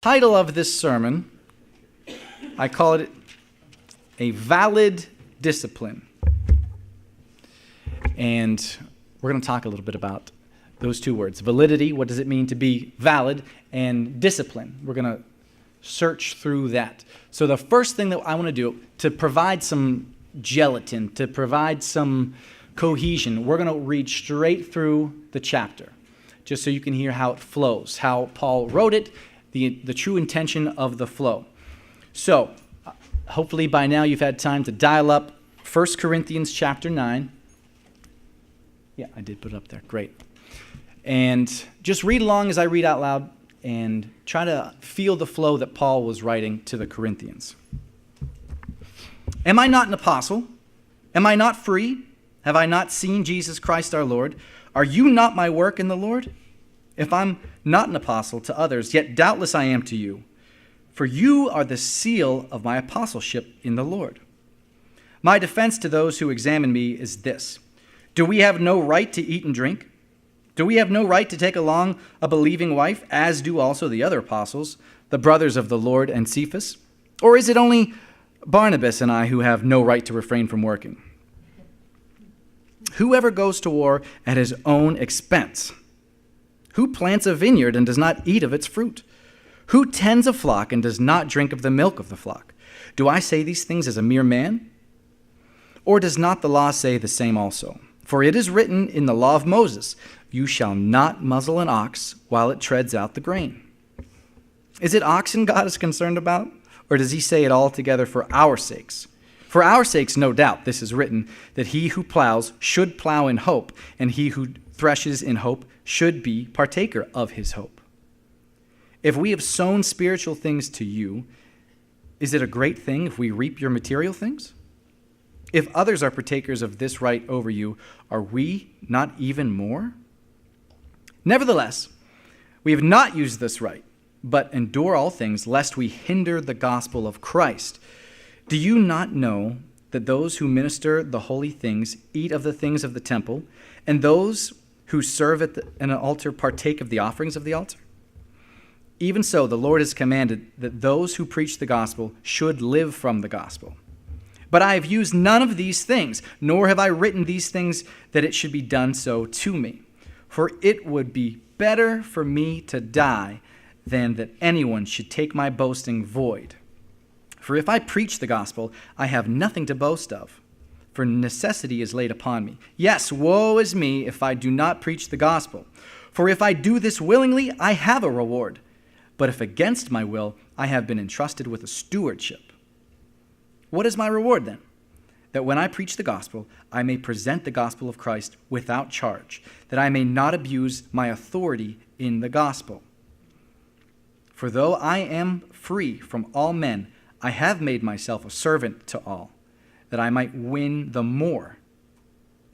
Title of this sermon, I call it A Valid Discipline. And we're going to talk a little bit about those two words. Validity, what does it mean to be valid, and discipline. We're going to search through that. So the first thing that I want to do, to provide some gelatin, to provide some cohesion, we're going to read straight through the chapter, just so you can hear how it flows, how Paul wrote it, the true intention of the flow. So, hopefully by now you've had time to dial up 1 Corinthians chapter 9. Yeah, I did put it up there. Great. And just read along as I read out loud and try to feel the flow that Paul was writing to the Corinthians. Am I not an apostle? Am I not free? Have I not seen Jesus Christ our Lord? Are you not my work in the Lord? If I'm not an apostle to others, yet doubtless I am to you. For you are the seal of my apostleship in the Lord. My defense to those who examine me is this: do we have no right to eat and drink? Do we have no right to take along a believing wife, as do also the other apostles, the brothers of the Lord and Cephas? Or is it only Barnabas and I who have no right to refrain from working? Whoever goes to war at his own expense? Who plants a vineyard and does not eat of its fruit? Who tends a flock and does not drink of the milk of the flock? Do I say these things as a mere man? Or does not the law say the same also? For it is written in the law of Moses, you shall not muzzle an ox while it treads out the grain. Is it oxen God is concerned about? Or does he say it altogether for our sakes? For our sakes, no doubt, this is written, that he who plows should plow in hope, and he who threshes in hope should be partaker of his hope. If we have sown spiritual things to you, is it a great thing if we reap your material things? If others are partakers of this right over you, are we not even more? Nevertheless, we have not used this right, but endure all things, lest we hinder the gospel of Christ. Do you not know that those who minister the holy things eat of the things of the temple, and those who serve at an altar partake of the offerings of the altar? Even so, the Lord has commanded that those who preach the gospel should live from the gospel. But I have used none of these things, nor have I written these things that it should be done so to me. For it would be better for me to die than that anyone should take my boasting void. For if I preach the gospel, I have nothing to boast of, for necessity is laid upon me. Yes, woe is me if I do not preach the gospel. For if I do this willingly, I have a reward. But if against my will, I have been entrusted with a stewardship. What is my reward then? That when I preach the gospel, I may present the gospel of Christ without charge, that I may not abuse my authority in the gospel. For though I am free from all men, I have made myself a servant to all, that I might win the more.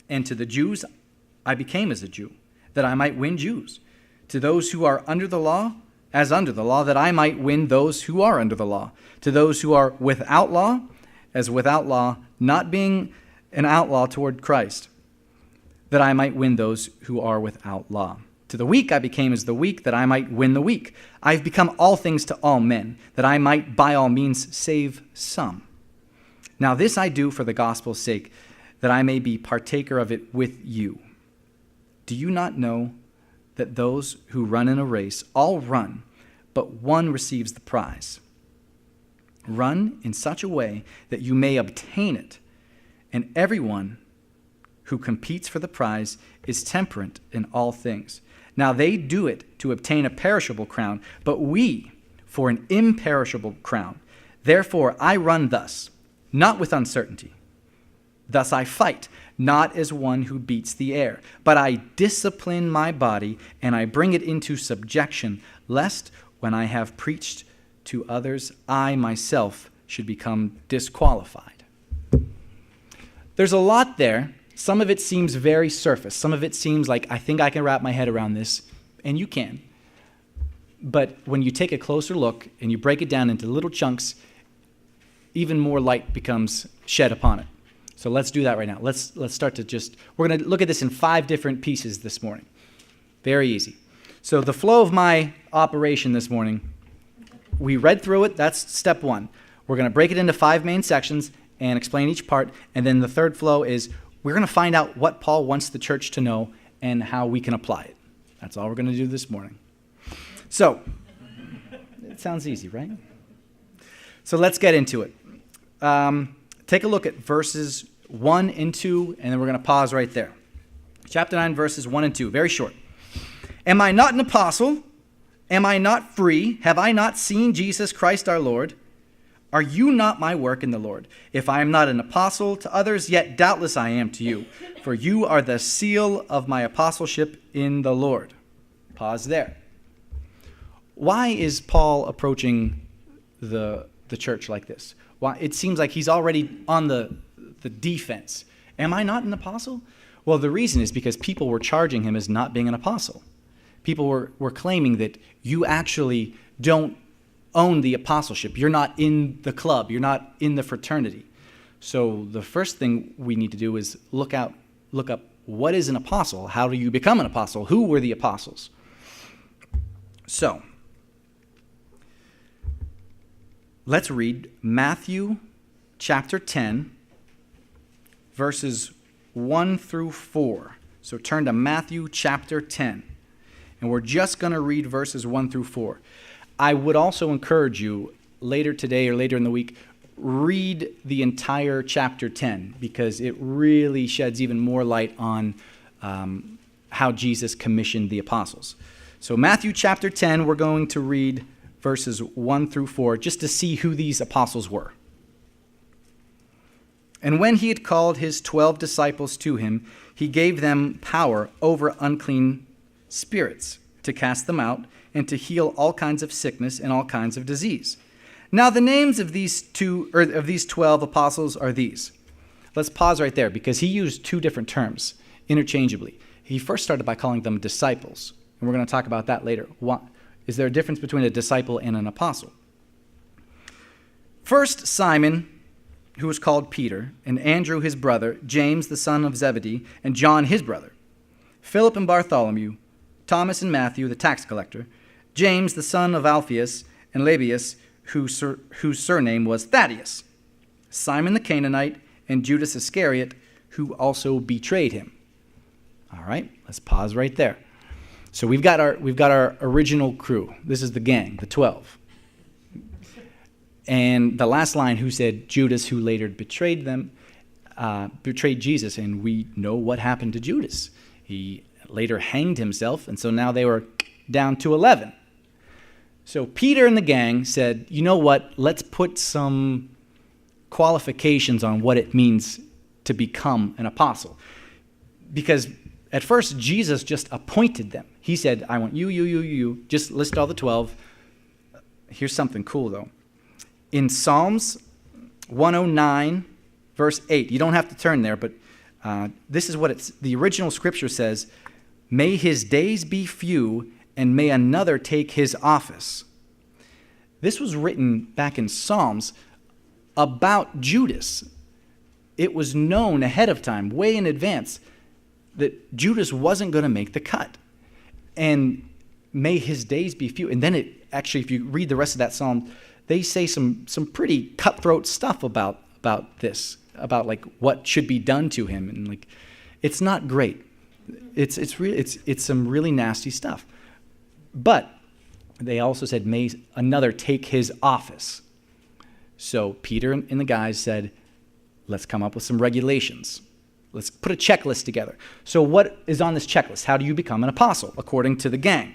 And to the Jews, I became as a Jew, that I might win Jews. To those who are under the law, as under the law, that I might win those who are under the law. To those who are without law, as without law, not being an outlaw toward Christ, that I might win those who are without law. To the weak I became as the weak, that I might win the weak. I have become all things to all men, that I might by all means save some. Now this I do for the gospel's sake, that I may be partaker of it with you. Do you not know that those who run in a race all run, but one receives the prize? Run in such a way that you may obtain it, and everyone who competes for the prize is temperate in all things. Now they do it to obtain a perishable crown, but we for an imperishable crown. Therefore I run thus, not with uncertainty. Thus I fight, not as one who beats the air, but I discipline my body, and I bring it into subjection, lest when I have preached to others, I myself should become disqualified. There's a lot there. Some of it seems very surface. Some of it seems like, I think I can wrap my head around this, and you can. But when you take a closer look and you break it down into little chunks, even more light becomes shed upon it. So let's do that right now. Let's start to we're going to look at this in 5 different pieces this morning. Very easy. So the flow of my operation this morning we read through it. That's step one. We're going to break it into 5 main sections and explain each part. And then the third flow is we're going to find out what Paul wants the church to know and how we can apply it. That's all we're going to do this morning. So, it sounds easy, right? So let's get into it. Take a look at verses 1 and 2, and then we're going to pause right there. Chapter 9, verses 1 and 2, very short. Am I not an apostle? Am I not free? Have I not seen Jesus Christ our Lord? Are you not my work in the Lord? If I am not an apostle to others, yet doubtless I am to you, for you are the seal of my apostleship in the Lord. Pause there. Why is Paul approaching the church like this? Why? It seems like he's already on the defense. Am I not an apostle? Well, the reason is because people were charging him as not being an apostle. People were claiming that you actually don't own the apostleship. You're not in the club. You're not in the fraternity. So the first thing we need to do is look up what is an apostle? How do you become an apostle? Who were the apostles? So, let's read Matthew chapter 10, verses 1 through 4. So turn to Matthew chapter 10. And we're just going to read verses 1 through 4. I would also encourage you later today or later in the week, read the entire chapter 10 because it really sheds even more light on how Jesus commissioned the apostles. So Matthew chapter 10, we're going to read verses 1 through 4 just to see who these apostles were. And when he had called his 12 disciples to him, he gave them power over unclean spirits to cast them out and to heal all kinds of sickness and all kinds of disease. Now the names of these 12 apostles are these. Let's pause right there because he used 2 different terms interchangeably. He first started by calling them disciples, and we're going to talk about that later. Is there a difference between a disciple and an apostle? First, Simon, who was called Peter, and Andrew his brother, James the son of Zebedee, and John his brother, Philip and Bartholomew, Thomas and Matthew the tax collector, James the son of Alphaeus, and Lebbaeus, whose surname was Thaddeus, Simon the Canaanite, and Judas Iscariot, who also betrayed him. All right, let's pause right there. So we've got our original crew. This is the gang, the 12. And the last line, who said Judas, who later betrayed Jesus, and we know what happened to Judas. He later hanged himself, and so now they were down to 11. So Peter and the gang said, you know what, let's put some qualifications on what it means to become an apostle. Because at first, Jesus just appointed them. He said, I want you, just list all the 12. Here's something cool, though. In Psalms 109, verse 8, you don't have to turn there, but this is what the original scripture says, may his days be few, and may another take his office. This was written back in Psalms about Judas. It was known ahead of time, way in advance, that Judas wasn't going to make the cut. And may his days be few. And then if you read the rest of that psalm, they say some pretty cutthroat stuff about this, about like what should be done to him. And like, it's not great. It's some really nasty stuff. But they also said, may another take his office. So Peter and the guys said, let's come up with some regulations. Let's put a checklist together. So what is on this checklist? How do you become an apostle, according to the gang?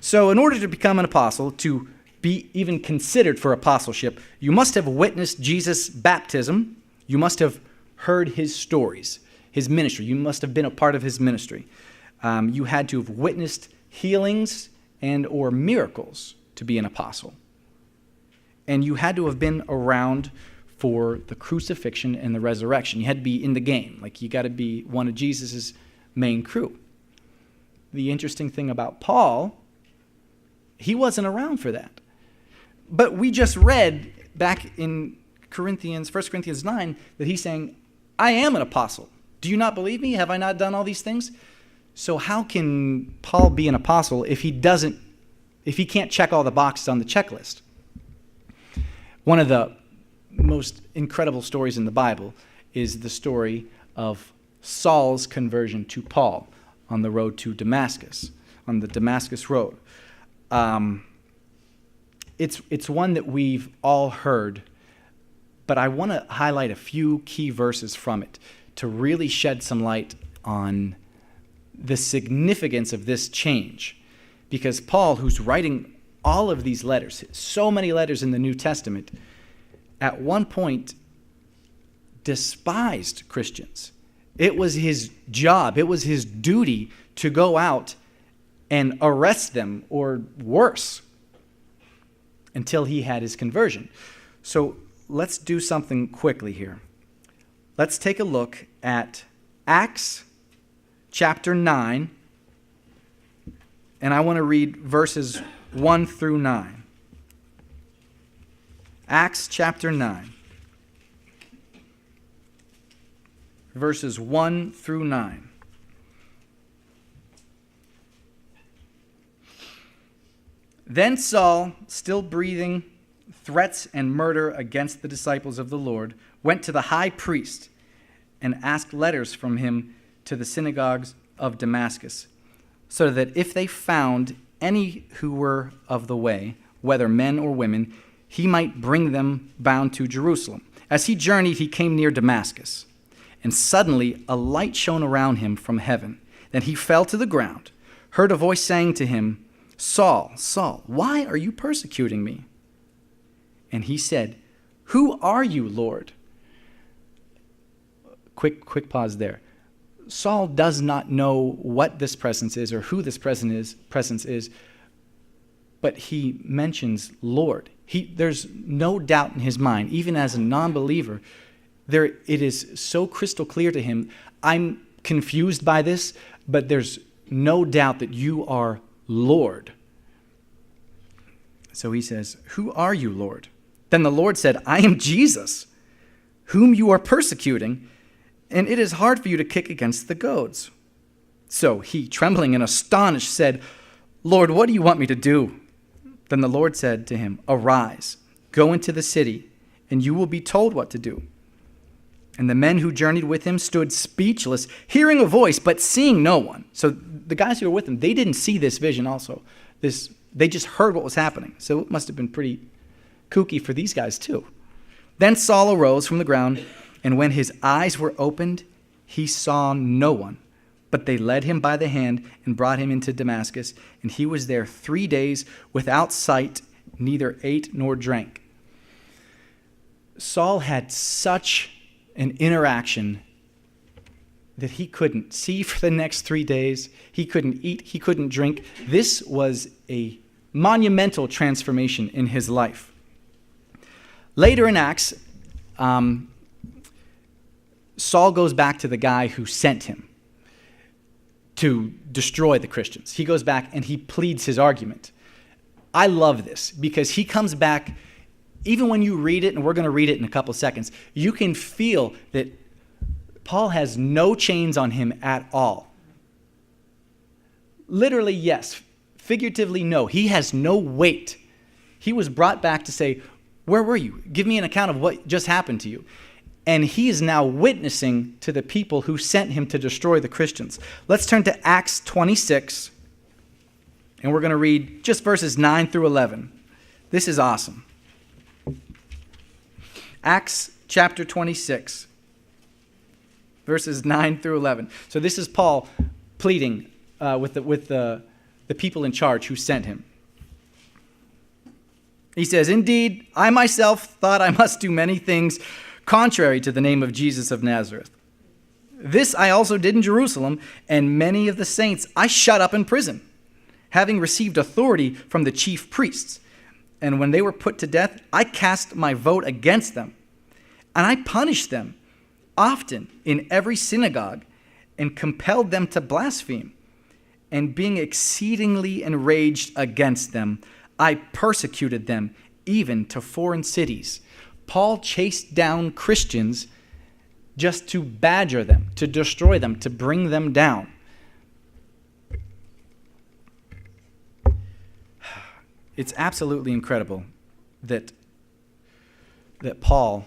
So in order to become an apostle, to be even considered for apostleship, you must have witnessed Jesus' baptism. You must have heard his stories, his ministry. You must have been a part of his ministry. You had to have witnessed healings and or miracles to be an apostle. And you had to have been around for the crucifixion and the resurrection. You had to be in the game. Like, you got to be one of Jesus's main crew. The interesting thing about Paul, he wasn't around for that. But we just read back in 1 Corinthians 9, that he's saying, I am an apostle. Do you not believe me? Have I not done all these things? So how can Paul be an apostle if he doesn't if he can't check all the boxes on the checklist. One of the most incredible stories in the Bible is the story of Saul's conversion to Paul on the road to Damascus, on the Damascus road. It's one that we've all heard, but I want to highlight a few key verses from it to really shed some light on the significance of this change. Because Paul, who's writing all of these letters, so many letters in the New Testament, at one point despised Christians. It was his job, it was his duty to go out and arrest them, or worse, until he had his conversion. So let's do something quickly here. Let's take a look at Acts chapter 9, and I want to read verses 1 through 9. Acts chapter 9, verses 1 through 9. Then Saul, still breathing threats and murder against the disciples of the Lord, went to the high priest and asked letters from him to the synagogues of Damascus, so that if they found any who were of the way, whether men or women, he might bring them bound to Jerusalem. As he journeyed, he came near Damascus, and suddenly a light shone around him from heaven. Then he fell to the ground, heard a voice saying to him, "Saul, Saul, why are you persecuting me?" And he said, "Who are you, Lord?" Quick pause there. Saul does not know what this presence is or who this presence is, but he mentions Lord. There's no doubt in his mind, even as a non-believer, it is so crystal clear to him, I'm confused by this, but there's no doubt that you are Lord. So he says, "Who are you, Lord?" Then the Lord said, "I am Jesus, whom you are persecuting, and it is hard for you to kick against the goads." So he, trembling and astonished, said, "Lord, what do you want me to do?" Then the Lord said to him, "Arise, go into the city, and you will be told what to do." And the men who journeyed with him stood speechless, hearing a voice, but seeing no one. So the guys who were with him, they didn't see this vision also. They just heard what was happening. So it must have been pretty kooky for these guys too. Then Saul arose from the ground, and when his eyes were opened, he saw no one. But they led him by the hand and brought him into Damascus, and he was there 3 days without sight, neither ate nor drank. Saul had such an interaction that he couldn't see for the next 3 days. He couldn't eat. He couldn't drink. This was a monumental transformation in his life. Later in Acts, Saul goes back to the guy who sent him to destroy the Christians. He goes back and he pleads his argument. I love this because he comes back, even when you read it, and we're going to read it in a couple seconds, you can feel that Paul has no chains on him at all. Literally, yes. Figuratively, no. He has no weight. He was brought back to say, "Where were you? Give me an account of what just happened to you." And he is now witnessing to the people who sent him to destroy the Christians. Let's turn to Acts 26, and we're going to read just verses 9 through 11. This is awesome. Acts chapter 26, verses 9 through 11. So this is Paul pleading with the people in charge who sent him. He says, "Indeed, I myself thought I must do many things contrary to the name of Jesus of Nazareth. This I also did in Jerusalem, and many of the saints I shut up in prison, having received authority from the chief priests. And when they were put to death, I cast my vote against them. And I punished them often in every synagogue, and compelled them to blaspheme. And being exceedingly enraged against them, I persecuted them even to foreign cities." Paul chased down Christians just to badger them, to destroy them, to bring them down. it's absolutely incredible that Paul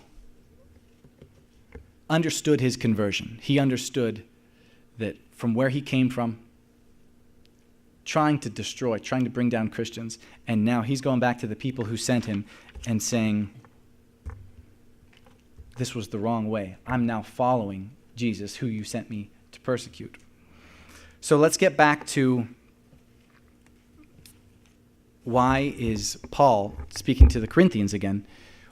understood his conversion. He understood that from where he came from, trying to destroy, trying to bring down Christians, and now he's going back to the people who sent him and saying, this was the wrong way. I'm now following Jesus, who you sent me to persecute. So let's get back to why is Paul speaking to the Corinthians again?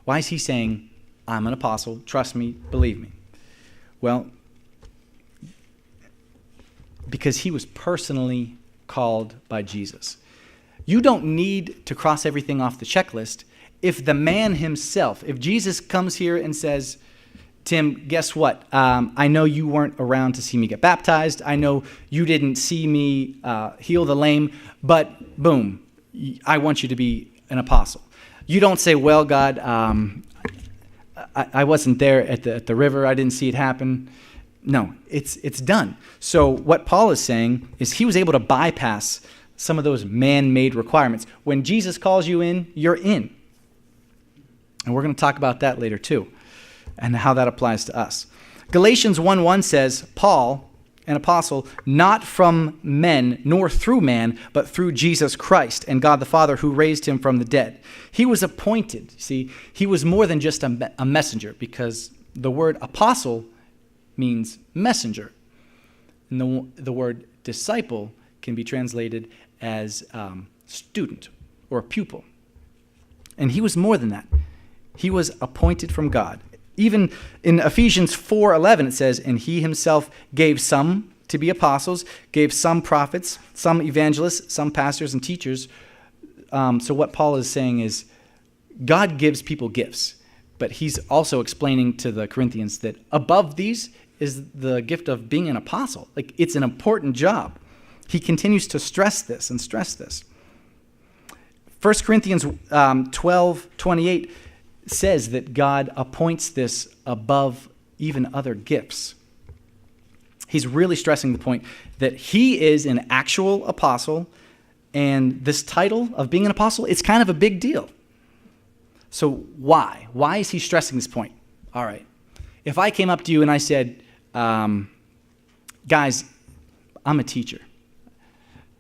Why is he saying, I'm an apostle, trust me, believe me? Well, because he was personally called by Jesus. You don't need to cross everything off the checklist if the man himself, if Jesus comes here and says, Tim, guess what? I know you weren't around to see me get baptized. I know you didn't see me heal the lame, but boom, I want you to be an apostle. You don't say, well, God, I wasn't there at the river. I didn't see it happen. No, it's done. So what Paul is saying is he was able to bypass some of those man-made requirements. When Jesus calls you in, you're in. And we're going to talk about that later too, and how that applies to us. Galatians 1:1 says, Paul, an apostle, not from men nor through man, but through Jesus Christ and God the Father who raised him from the dead. He was appointed. See, he was more than just a messenger, because the word apostle means messenger. And the word disciple can be translated as student or pupil. And he was more than that. He was appointed from God. Even in Ephesians 4:11 it says, and he himself gave some to be apostles, gave some prophets, some evangelists, some pastors and teachers. So what Paul is saying is God gives people gifts, but he's also explaining to the Corinthians that above these is the gift of being an apostle. Like, it's an important job. He continues to stress this. 1 Corinthians 12:28 says that God appoints this above even other gifts. He's really stressing the point that he is an actual apostle, and this title of being an apostle, it's kind of a big deal. So why? Why is he stressing this point? All right. If I came up to you and I said, guys, I'm a teacher,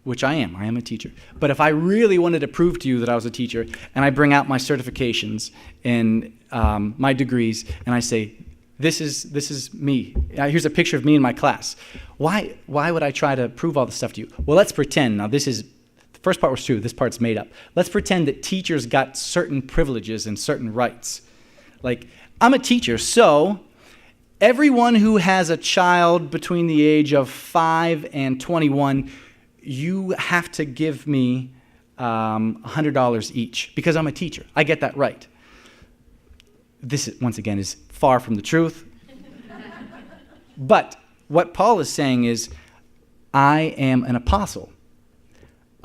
which I am a teacher. But if I really wanted to prove to you that I was a teacher, and I bring out my certifications and my degrees, and I say, this is me. Here's a picture of me in my class. Why would I try to prove all this stuff to you? Well, let's pretend. Now, the first part was true. This part's made up. Let's pretend that teachers got certain privileges and certain rights. Like, I'm a teacher, so everyone who has a child between the age of 5 and 21, you have to give me $100 each because I'm a teacher. I get that right. This, once again, is far from the truth. But what Paul is saying is, I am an apostle.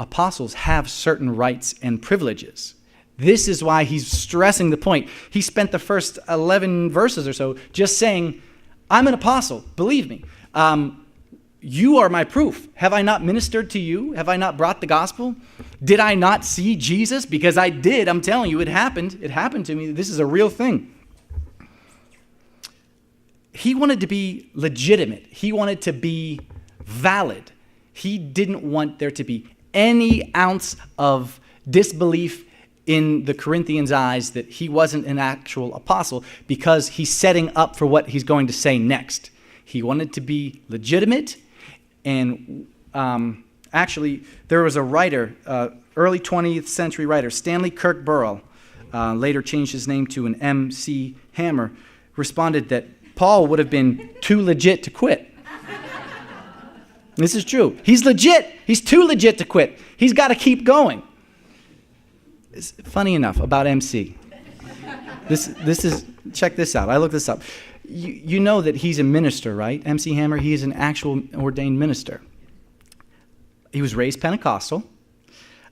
Apostles have certain rights and privileges. This is why he's stressing the point. He spent the first 11 verses or so just saying, I'm an apostle, believe me. You are my proof. Have I not ministered to you? Have I not brought the gospel? Did I not see Jesus? Because I did. I'm telling you, it happened. It happened to me. This is a real thing. He wanted to be legitimate. He wanted to be valid. He didn't want there to be any ounce of disbelief in the Corinthians' eyes that he wasn't an actual apostle, because he's setting up for what he's going to say next. He wanted to be legitimate. And actually, there was a writer, early 20th century writer, Stanley Kirk Burrell, later changed his name to an M.C. Hammer, responded that Paul would have been too legit to quit. This is true. He's legit. He's too legit to quit. He's got to keep going. It's funny enough about MC. This is, check this out. I looked this up. You know that he's a minister, right? MC Hammer, he is an actual ordained minister. He was raised Pentecostal.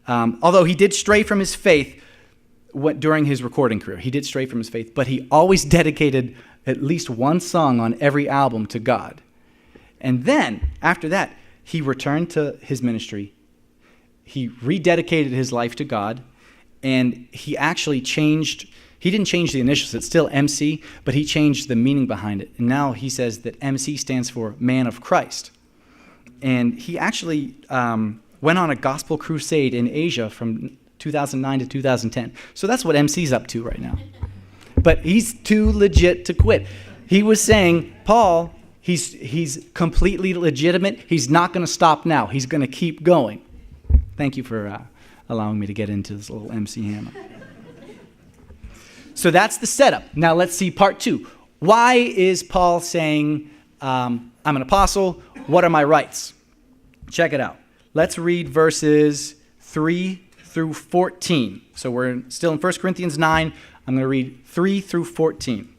Although he did stray from his faith during his recording career. He did stray from his faith, but he always dedicated at least one song on every album to God. And then, after that, he returned to his ministry. He rededicated his life to God. And he actually he didn't change the initials. It's still MC, but he changed the meaning behind it. And now he says that MC stands for Man of Christ. And he actually went on a gospel crusade in Asia from 2009 to 2010. So that's what MC's up to right now. But he's too legit to quit. He was saying, Paul, he's completely legitimate. He's not going to stop now. He's going to keep going. Thank you for allowing me to get into this little MC hammer. So that's the setup. Now let's see part 2. Why is Paul saying, I'm an apostle? What are my rights? Check it out. Let's read verses 3 through 14. So we're still in 1 Corinthians 9. I'm going to read 3 through 14.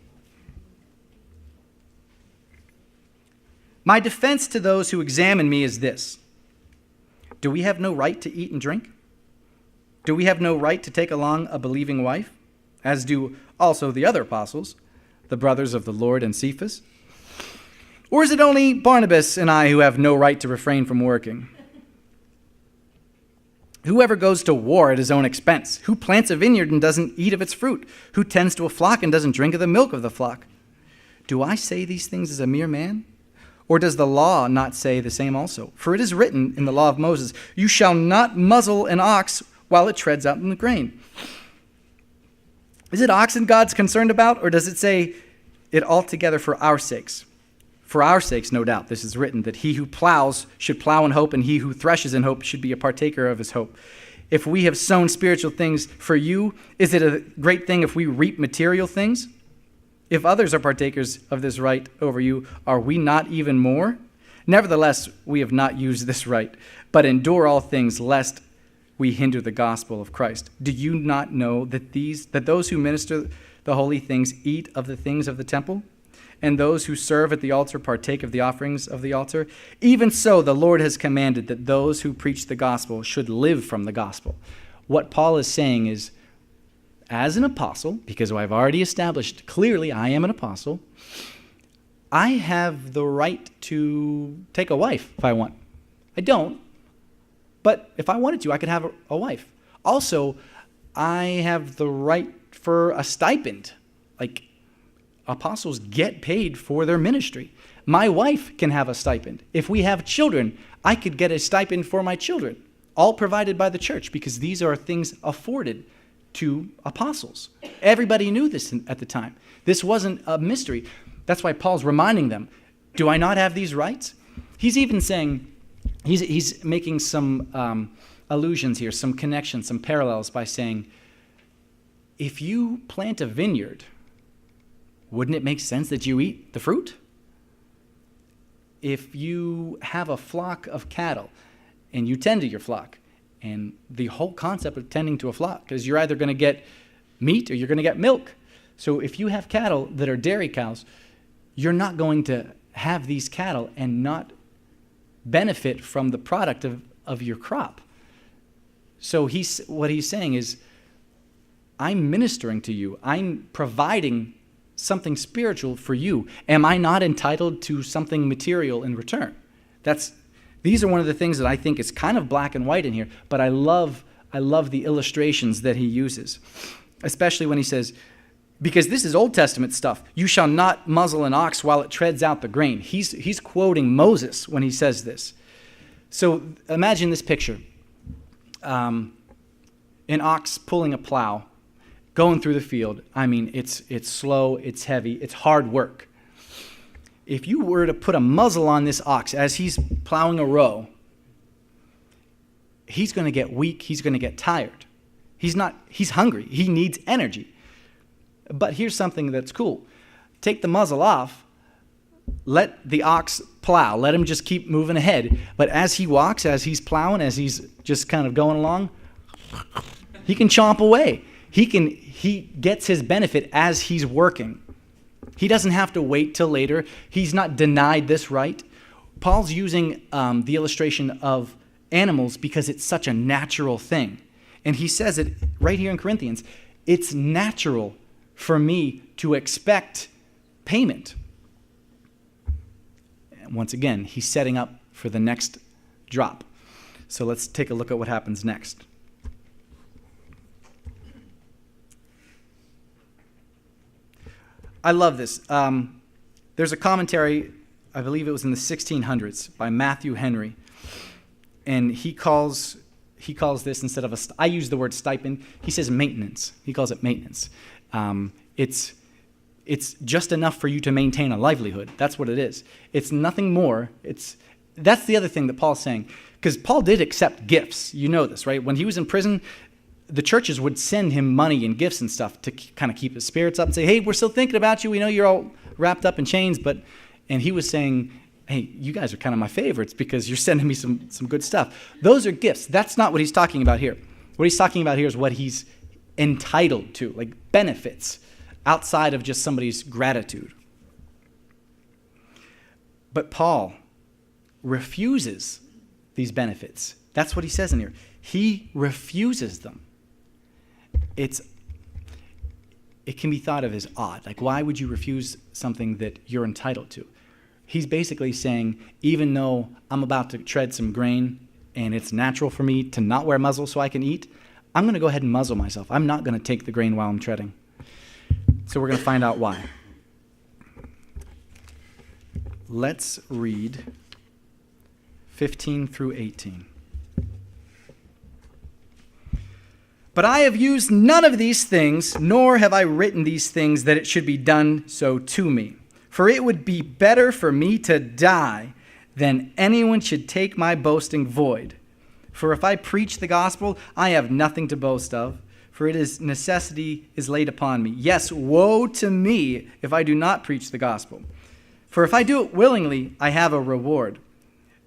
My defense to those who examine me is this: do we have no right to eat and drink? Do we have no right to take along a believing wife, as do also the other apostles, the brothers of the Lord and Cephas? Or is it only Barnabas and I who have no right to refrain from working? Whoever goes to war at his own expense, who plants a vineyard and doesn't eat of its fruit, who tends to a flock and doesn't drink of the milk of the flock. Do I say these things as a mere man? Or does the law not say the same also? For it is written in the law of Moses, you shall not muzzle an ox while it treads out in the grain. Is it oxen God's concerned about, or does it say it altogether for our sakes? For our sakes, no doubt, this is written, that he who plows should plow in hope, and he who threshes in hope should be a partaker of his hope. If we have sown spiritual things for you, is it a great thing if we reap material things? If others are partakers of this right over you, are we not even more? Nevertheless, we have not used this right, but endure all things, lest we hinder the gospel of Christ. Do you not know that those who minister the holy things eat of the things of the temple? And those who serve at the altar partake of the offerings of the altar? Even so, the Lord has commanded that those who preach the gospel should live from the gospel. What Paul is saying is, as an apostle, because I've already established clearly I am an apostle, I have the right to take a wife if I want. I don't, but if I wanted to, I could have a wife. Also, I have the right for a stipend. Like, apostles get paid for their ministry. My wife can have a stipend. If we have children, I could get a stipend for my children, all provided by the church, because these are things afforded to apostles. Everybody knew this at the time. This wasn't a mystery. That's why Paul's reminding them, do I not have these rights? He's even saying, he's making some allusions here, some connections, some parallels by saying, if you plant a vineyard, wouldn't it make sense that you eat the fruit? If you have a flock of cattle and you tend to your flock, and the whole concept of tending to a flock is you're either going to get meat or you're going to get milk. So if you have cattle that are dairy cows, you're not going to have these cattle and not benefit from the product of your crop. So what he's saying is, I'm ministering to you. I'm providing something spiritual for you. Am I not entitled to something material in return? These are one of the things that I think is kind of black and white in here, but I love the illustrations that he uses, especially when he says, because this is Old Testament stuff, you shall not muzzle an ox while it treads out the grain. He's quoting Moses when he says this. So imagine this picture. An ox pulling a plow, going through the field. I mean, it's slow, it's heavy, it's hard work. If you were to put a muzzle on this ox as he's plowing a row, he's going to get weak, he's going to get tired. He's hungry, he needs energy. But here's something that's cool. Take the muzzle off, let the ox plow, let him just keep moving ahead. But as he walks, as he's plowing, as he's just kind of going along, he can chomp away. He gets his benefit as he's working. He doesn't have to wait till later. He's not denied this right. Paul's using the illustration of animals because it's such a natural thing. And he says it right here in Corinthians. It's natural for me to expect payment. And once again, he's setting up for the next drop. So let's take a look at what happens next. I love this. There's a commentary, I believe it was in the 1600s, by Matthew Henry, and he calls this, instead of I use the word stipend, he says maintenance. He calls it maintenance. It's just enough for you to maintain a livelihood. That's what it is. It's nothing more. That's the other thing that Paul's saying, because Paul did accept gifts. You know this, right? When he was in prison, the churches would send him money and gifts and stuff to kind of keep his spirits up and say, hey, we're still thinking about you. We know you're all wrapped up in chains, and he was saying, hey, you guys are kind of my favorites because you're sending me some good stuff. Those are gifts. That's not what he's talking about here. What he's talking about here is what he's entitled to, like benefits, outside of just somebody's gratitude. But Paul refuses these benefits. That's what he says in here. He refuses them. It can be thought of as odd. Like, why would you refuse something that you're entitled to? He's basically saying, even though I'm about to tread some grain and it's natural for me to not wear muzzle so I can eat, I'm going to go ahead and muzzle myself. I'm not going to take the grain while I'm treading. So we're going to find out why. Let's read 15 through 18. But I have used none of these things, nor have I written these things that it should be done so to me. For it would be better for me to die than anyone should take my boasting void. For if I preach the gospel, I have nothing to boast of, for it is necessity is laid upon me. Yes, woe to me if I do not preach the gospel. For if I do it willingly, I have a reward.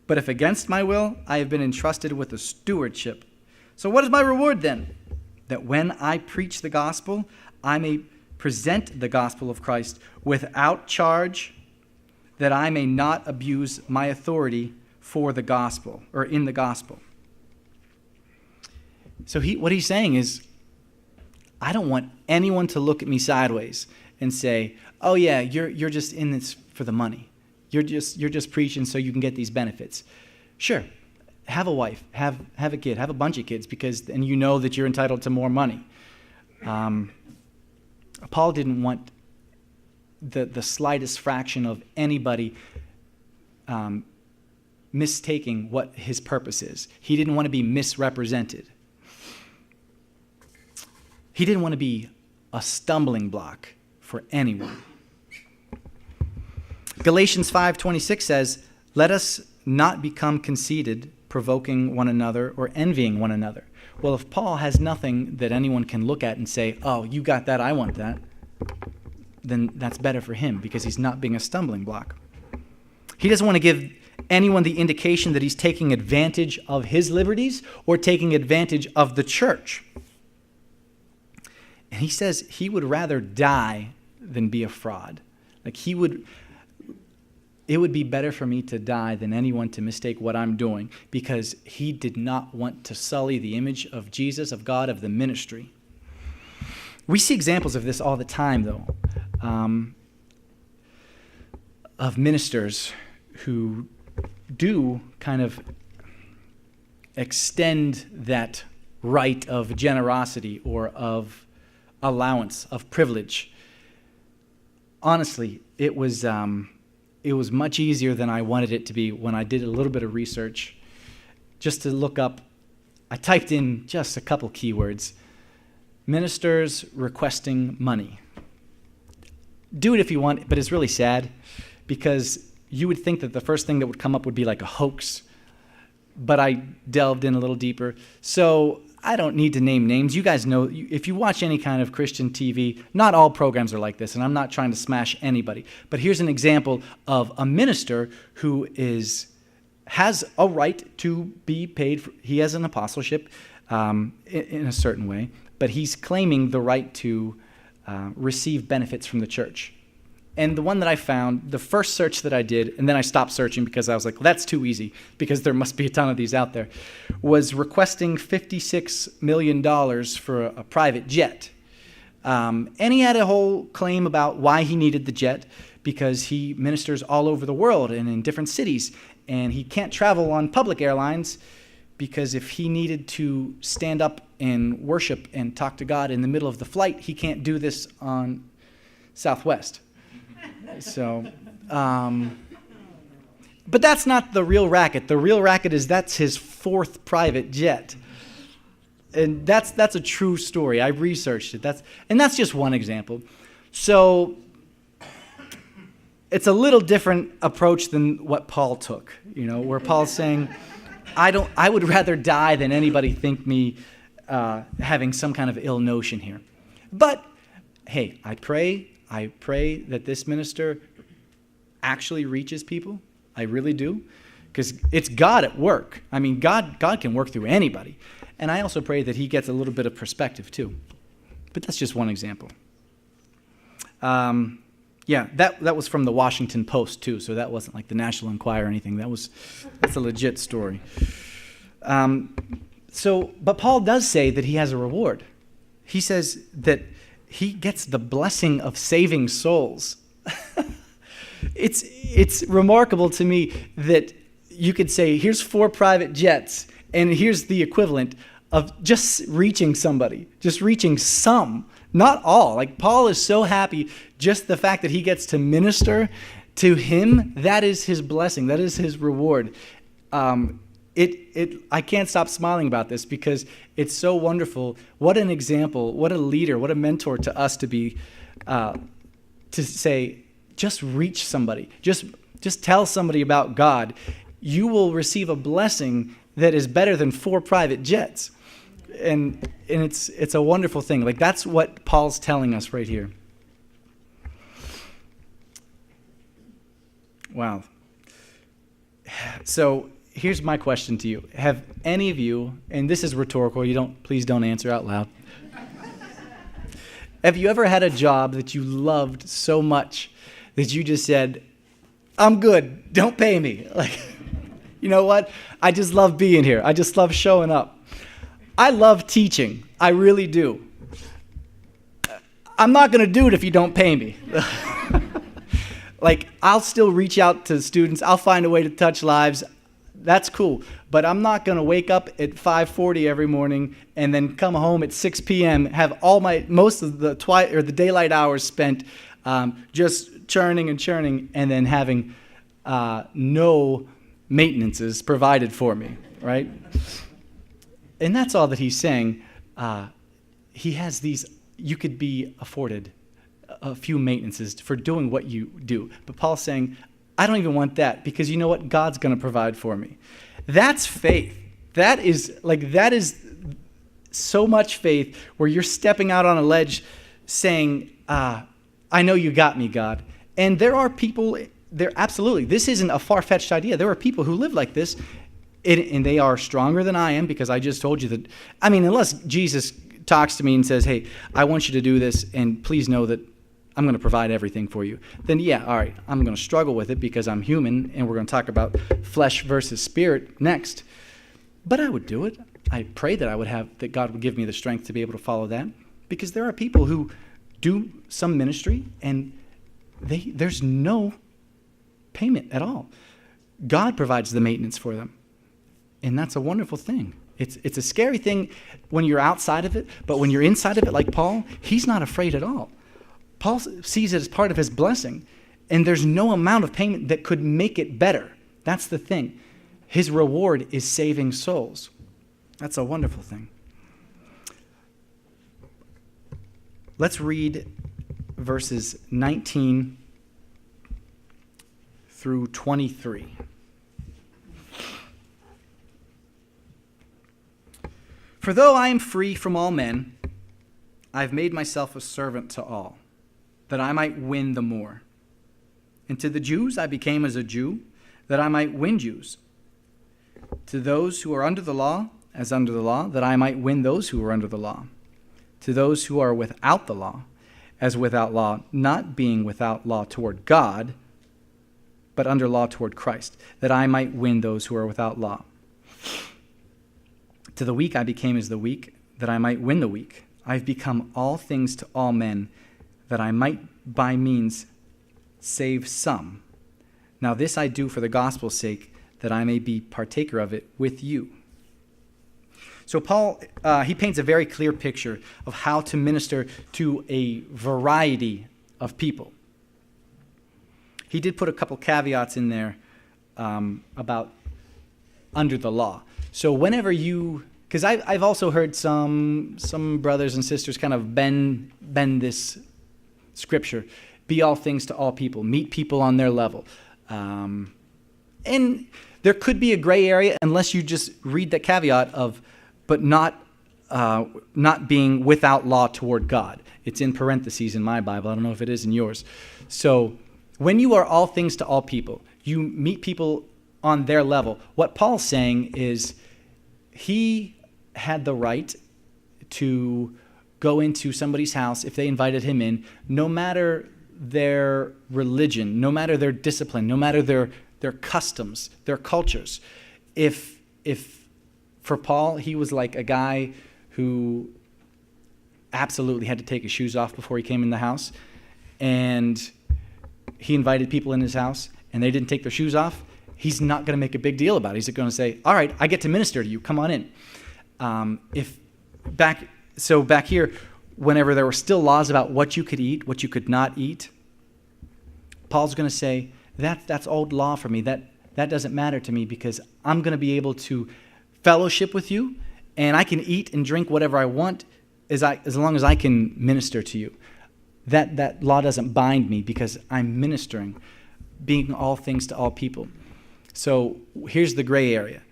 But if against my will, I have been entrusted with a stewardship. So what is my reward then? That when I preach the gospel, I may present the gospel of Christ without charge, that I may not abuse my authority for the gospel, or in the gospel. So what he's saying is, I don't want anyone to look at me sideways and say, oh yeah, you're just in this for the money. You're just preaching so you can get these benefits. Sure, have a wife, have a kid, have a bunch of kids, and you know that you're entitled to more money. Paul didn't want the slightest fraction of anybody mistaking what his purpose is. He didn't want to be misrepresented. He didn't want to be a stumbling block for anyone. Galatians 5:26 says, let us not become conceited, provoking one another or envying one another. Well, if Paul has nothing that anyone can look at and say, oh, you got that, I want that, then that's better for him because he's not being a stumbling block. He doesn't want to give anyone the indication that he's taking advantage of his liberties or taking advantage of the church. And he says he would rather die than be a fraud. It would be better for me to die than anyone to mistake what I'm doing, because he did not want to sully the image of Jesus, of God, of the ministry. We see examples of this all the time, though, of ministers who do kind of extend that right of generosity or of allowance, of privilege. Honestly, it was much easier than I wanted it to be when I did a little bit of research just to look up. I typed in just a couple keywords. Ministers requesting money. Do it if you want, but it's really sad because you would think that the first thing that would come up would be like a hoax, but I delved in a little deeper. So I don't need to name names. You guys know, if you watch any kind of Christian TV, not all programs are like this, and I'm not trying to smash anybody. But here's an example of a minister who has a right to be paid. He has an apostleship in a certain way, but he's claiming the right to receive benefits from the church. And the one that I found, the first search that I did, and then I stopped searching because I was like, well, that's too easy because there must be a ton of these out there, was requesting $56 million for a private jet. And he had a whole claim about why he needed the jet, because he ministers all over the world and in different cities, and he can't travel on public airlines because if he needed to stand up and worship and talk to God in the middle of the flight, he can't do this on Southwest. So, but that's not the real racket. The real racket is that's his 4th private jet. And that's a true story. I researched it. That's just one example. So it's a little different approach than what Paul took, where Paul's saying, I would rather die than anybody think me having some kind of ill notion here. But hey, I pray that this minister actually reaches people. I really do, because it's God at work. I mean, God can work through anybody. And I also pray that he gets a little bit of perspective too. But that's just one example. That was from the Washington Post too, so that wasn't like the National Enquirer or anything. That's a legit story. But Paul does say that he has a reward. He says that he gets the blessing of saving souls. It's remarkable to me that you could say, here's 4 private jets, and here's the equivalent of just reaching somebody, just reaching some, not all. Like, Paul is so happy just the fact that he gets to minister to him. That is his blessing. That is his reward. I can't stop smiling about this because it's so wonderful. What an example, what a leader, what a mentor to us to be, to say, just reach somebody. Just tell somebody about God. You will receive a blessing that is better than 4 private jets. And it's a wonderful thing. Like, that's what Paul's telling us right here. Wow. So here's my question to you. Have any of you, and this is rhetorical, please don't answer out loud. Have you ever had a job that you loved so much that you just said, I'm good, don't pay me? Like, you know what? I just love being here. I just love showing up. I love teaching. I really do. I'm not going to do it if you don't pay me. Like, I'll still reach out to students. I'll find a way to touch lives. That's cool. But I'm not going to wake up at 5:40 every morning and then come home at 6 p.m., have most of the the daylight hours spent just churning, and then having no maintenances provided for me, right? And that's all that he's saying. He has these, you could be afforded a few maintenances for doing what you do. But Paul's saying, I don't even want that, because you know what? God's going to provide for me. That's faith. That is so much faith where you're stepping out on a ledge saying, I know you got me, God. And there are people, absolutely, this isn't a far-fetched idea. There are people who live like this, and they are stronger than I am, because I just told you that, unless Jesus talks to me and says, hey, I want you to do this, and please know that I'm going to provide everything for you, then yeah, all right, I'm going to struggle with it because I'm human, and we're going to talk about flesh versus spirit next. But I would do it. I pray that God would give me the strength to be able to follow that, because there are people who do some ministry, and there's no payment at all. God provides the maintenance for them, and that's a wonderful thing. It's a scary thing when you're outside of it, but when you're inside of it, like Paul, he's not afraid at all. Paul sees it as part of his blessing, and there's no amount of payment that could make it better. That's the thing. His reward is saving souls. That's a wonderful thing. Let's read verses 19 through 23. For though I am free from all men, I have made myself a servant to all, that I might win the more. And to the Jews I became as a Jew, that I might win Jews. To those who are under the law, as under the law, that I might win those who are under the law. To those who are without the law, as without law, not being without law toward God, but under law toward Christ, that I might win those who are without law. To the weak I became as the weak, that I might win the weak. I have become all things to all men, that I might by means save some. Now this I do for the gospel's sake, that I may be partaker of it with you. So Paul, he paints a very clear picture of how to minister to a variety of people. he did put a couple caveats in there about under the law. So whenever because I've also heard some brothers and sisters kind of bend this scripture, be all things to all people, meet people on their level. And there could be a gray area unless you just read that caveat of, but not being without law toward God. It's in parentheses in my Bible. I don't know if it is in yours. So when you are all things to all people, you meet people on their level. What Paul's saying is he had the right to go into somebody's house if they invited him in, no matter their religion, no matter their discipline, no matter their customs, their cultures. If for Paul, he was like a guy who absolutely had to take his shoes off before he came in the house, and he invited people in his house and they didn't take their shoes off, he's not going to make a big deal about it. He's going to say, all right, I get to minister to you, come on in. Back here, whenever there were still laws about what you could eat, what you could not eat, Paul's going to say, that's old law for me. That doesn't matter to me because I'm going to be able to fellowship with you, and I can eat and drink whatever I want as long as I can minister to you. That law doesn't bind me because I'm ministering, being all things to all people. So here's the gray area.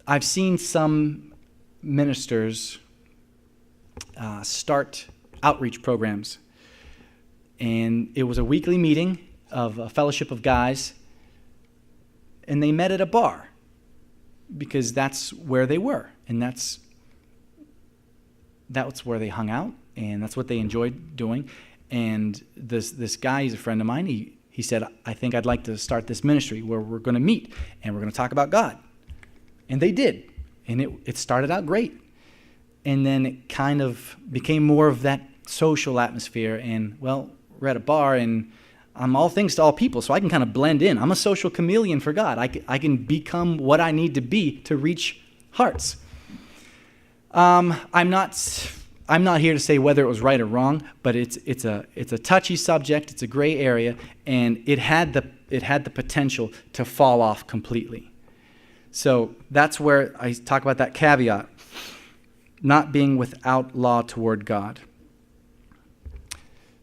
I've seen some ministers start outreach programs, and it was a weekly meeting of a fellowship of guys, and they met at a bar because that's where they were, and that's where they hung out, and that's what they enjoyed doing. And this guy, he's a friend of mine, he said, I think I'd like to start this ministry where we're going to meet and we're going to talk about God. And they did, and it started out great. And then it kind of became more of that social atmosphere, and, well, we're at a bar, and I'm all things to all people, so I can kind of blend in. I'm a social chameleon for God. I can become what I need to be to reach hearts. I'm not here to say whether it was right or wrong, but it's a touchy subject. It's a gray area, and it had the potential to fall off completely. So that's where I talk about that caveat, not being without law toward God.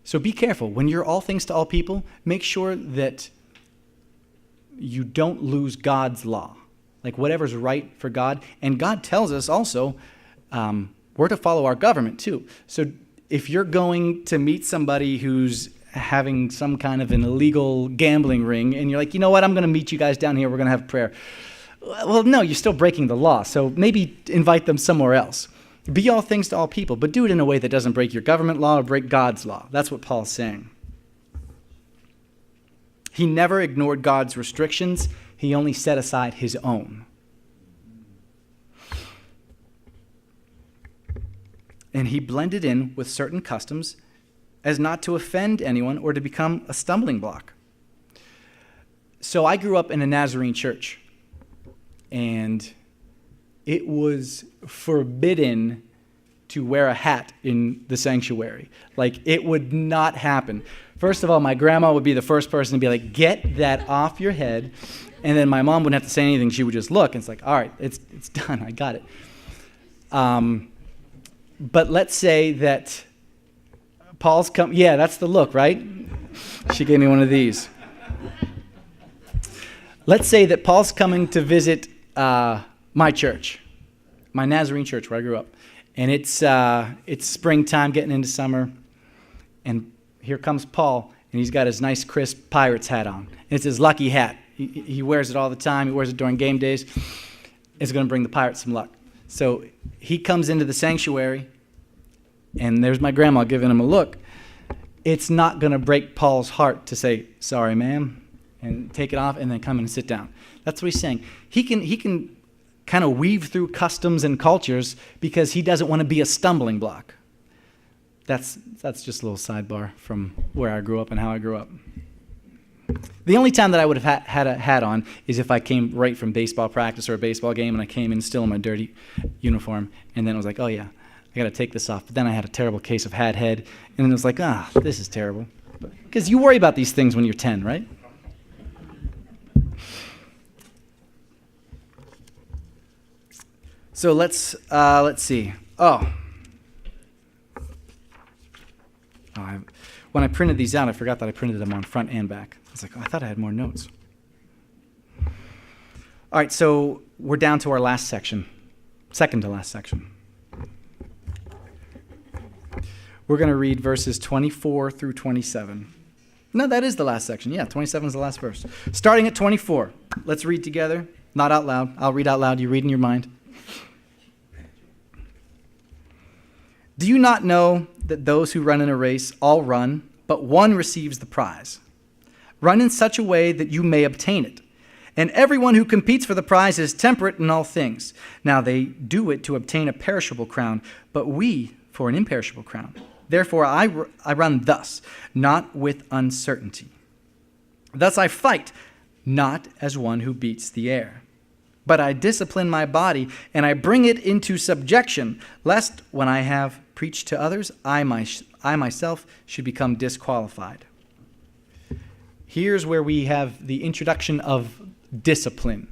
So be careful. When you're all things to all people, make sure that you don't lose God's law, like whatever's right for God. And God tells us also we're to follow our government too. So if you're going to meet somebody who's having some kind of an illegal gambling ring, and you're like, you know what, I'm going to meet you guys down here, we're going to have prayer. Well, no, you're still breaking the law, so maybe invite them somewhere else. Be all things to all people, but do it in a way that doesn't break your government law or break God's law. That's what Paul's saying. He never ignored God's restrictions. He only set aside his own. And he blended in with certain customs as not to offend anyone or to become a stumbling block. So I grew up in a Nazarene church, and it was forbidden to wear a hat in the sanctuary. Like, it would not happen. First of all, my grandma would be the first person to be like, get that off your head. And then my mom wouldn't have to say anything. She would just look, and it's like, all right, it's done. I got it. But let's say that Paul's come. Yeah, that's the look, right? She gave me one of these. Let's say that Paul's coming to visit my church, my Nazarene church where I grew up. And it's springtime, getting into summer. And here comes Paul, and he's got his nice, crisp Pirates hat on. And it's his lucky hat. He wears it all the time. He wears it during game days. It's going to bring the Pirates some luck. So he comes into the sanctuary, and there's my grandma giving him a look. It's not going to break Paul's heart to say, sorry, ma'am, and take it off and then come in and sit down. That's what he's saying. He can kind of weave through customs and cultures because he doesn't want to be a stumbling block. That's just a little sidebar from where I grew up and how I grew up. The only time that I would have had a hat on is if I came right from baseball practice or a baseball game and I came in still in my dirty uniform, and then I was like, oh yeah, I got to take this off. But then I had a terrible case of hat head, and then it was like, this is terrible. But Because you worry about these things when you're 10, right? So let's see. When I printed these out, I forgot that I printed them on front and back. I was like, I thought I had more notes. All right, so we're down to our last section, second to last section. We're going to read verses 24 through 27. No, that is the last section. Yeah, 27 is the last verse. Starting at 24. Let's read together. Not out loud. I'll read out loud. You read in your mind. Do you not know that those who run in a race all run, but one receives the prize? Run in such a way that you may obtain it. And everyone who competes for the prize is temperate in all things. Now they do it to obtain a perishable crown, but we for an imperishable crown. Therefore I run thus, not with uncertainty. Thus I fight, not as one who beats the air. But I discipline my body, and I bring it into subjection, lest when I have preached to others, I myself should become disqualified. Here's where we have the introduction of discipline.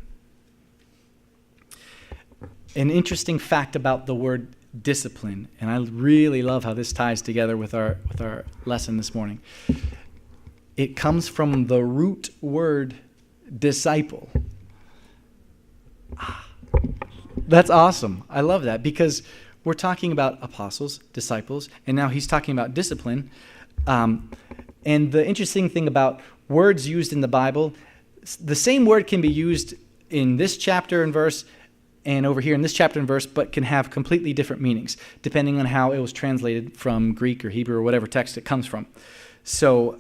An interesting fact about the word discipline, and I really love how this ties together with our lesson this morning. It comes from the root word disciple. That's awesome. I love that because we're talking about apostles, disciples, and now he's talking about discipline. And the interesting thing about words used in the Bible, the same word can be used in this chapter and verse and over here in this chapter and verse, but can have completely different meanings depending on how it was translated from Greek or Hebrew or whatever text it comes from. So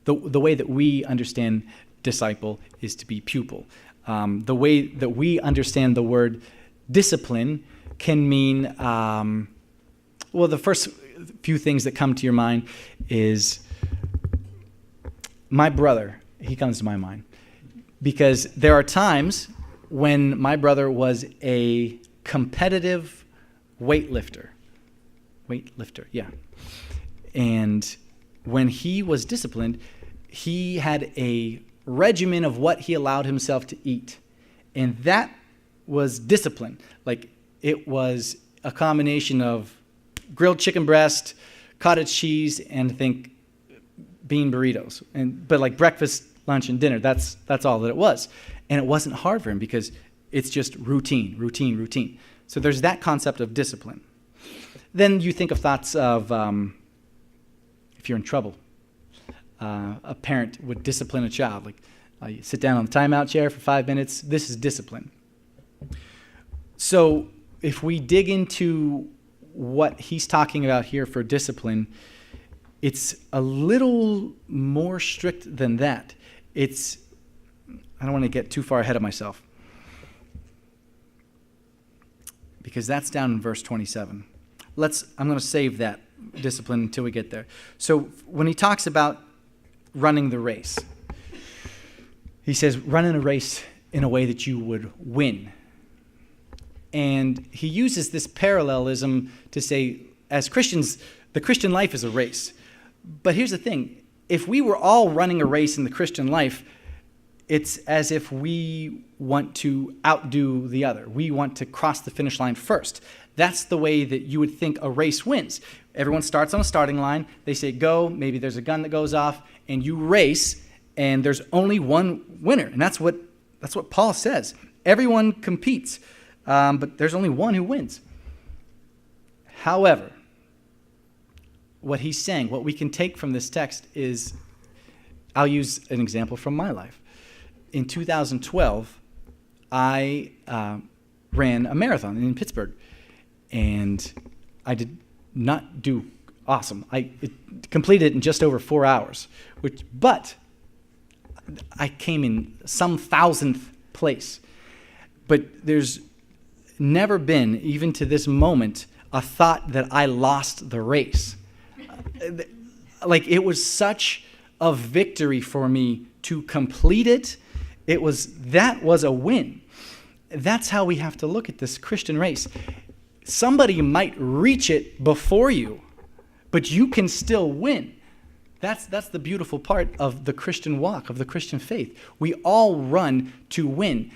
the way that we understand disciple is to be pupil. The way that we understand the word discipline can mean, the first few things that come to your mind is my brother. He comes to my mind because there are times when my brother was a competitive weightlifter, yeah. And when he was disciplined, he had a regimen of what he allowed himself to eat. And that was discipline. Like, it was a combination of grilled chicken breast, cottage cheese, and think bean burritos. But like breakfast, lunch, and dinner, that's all that it was. And it wasn't hard for him because it's just routine. So there's that concept of discipline. Then you think of thoughts of if you're in trouble. A parent would discipline a child. Like, you sit down on the timeout chair for 5 minutes. This is discipline. So if we dig into what he's talking about here for discipline, it's a little more strict than that. I don't want to get too far ahead of myself because that's down in verse 27. I'm going to save that discipline until we get there. So when he talks about running the race, he says, run in a race in a way that you would win. And he uses this parallelism to say, as Christians, the Christian life is a race. But here's the thing. If we were all running a race in the Christian life, it's as if we want to outdo the other. We want to cross the finish line first. That's the way that you would think a race wins. Everyone starts on a starting line. They say go. Maybe there's a gun that goes off, and you race, and there's only one winner. And that's what Paul says. Everyone competes, but there's only one who wins. However, what he's saying, what we can take from this text is, I'll use an example from my life. In 2012, I ran a marathon in Pittsburgh, and I did not do awesome. I completed it in just over 4 hours, but I came in some thousandth place. But there's never been, even to this moment, a thought that I lost the race. Like, it was such a victory for me to complete it. That was a win. That's how we have to look at this Christian race. Somebody might reach it before you, but you can still win. That's the beautiful part of the Christian walk, of the Christian faith. We all run to win.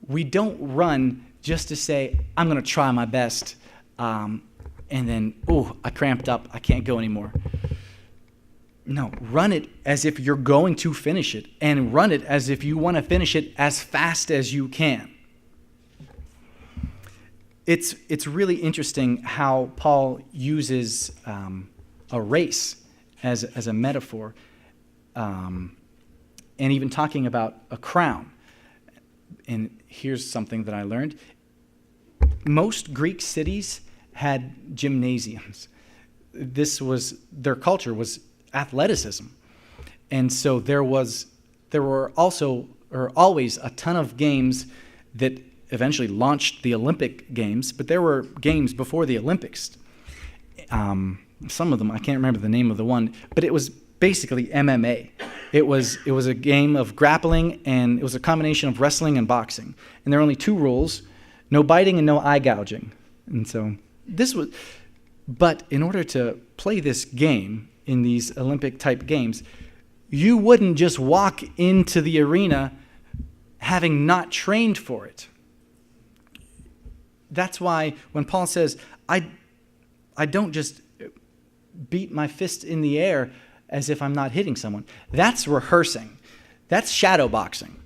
We don't run just to say, I'm going to try my best, and then, I cramped up, I can't go anymore. No, run it as if you're going to finish it, and run it as if you want to finish it as fast as you can. It's really interesting how Paul uses a race as a metaphor, and even talking about a crown. And here's something that I learned. Most Greek cities had gymnasiums. Their culture was athleticism. And so there were always a ton of games that eventually launched the Olympic Games, but there were games before the Olympics. Some of them, I can't remember the name of the one, but it was basically MMA. It was a game of grappling, and it was a combination of wrestling and boxing. And there are only 2 rules: no biting and no eye gouging. And so but in order to play this game in these Olympic type games, you wouldn't just walk into the arena having not trained for it. That's why when Paul says, I don't just beat my fist in the air as if I'm not hitting someone. That's rehearsing. That's shadow boxing.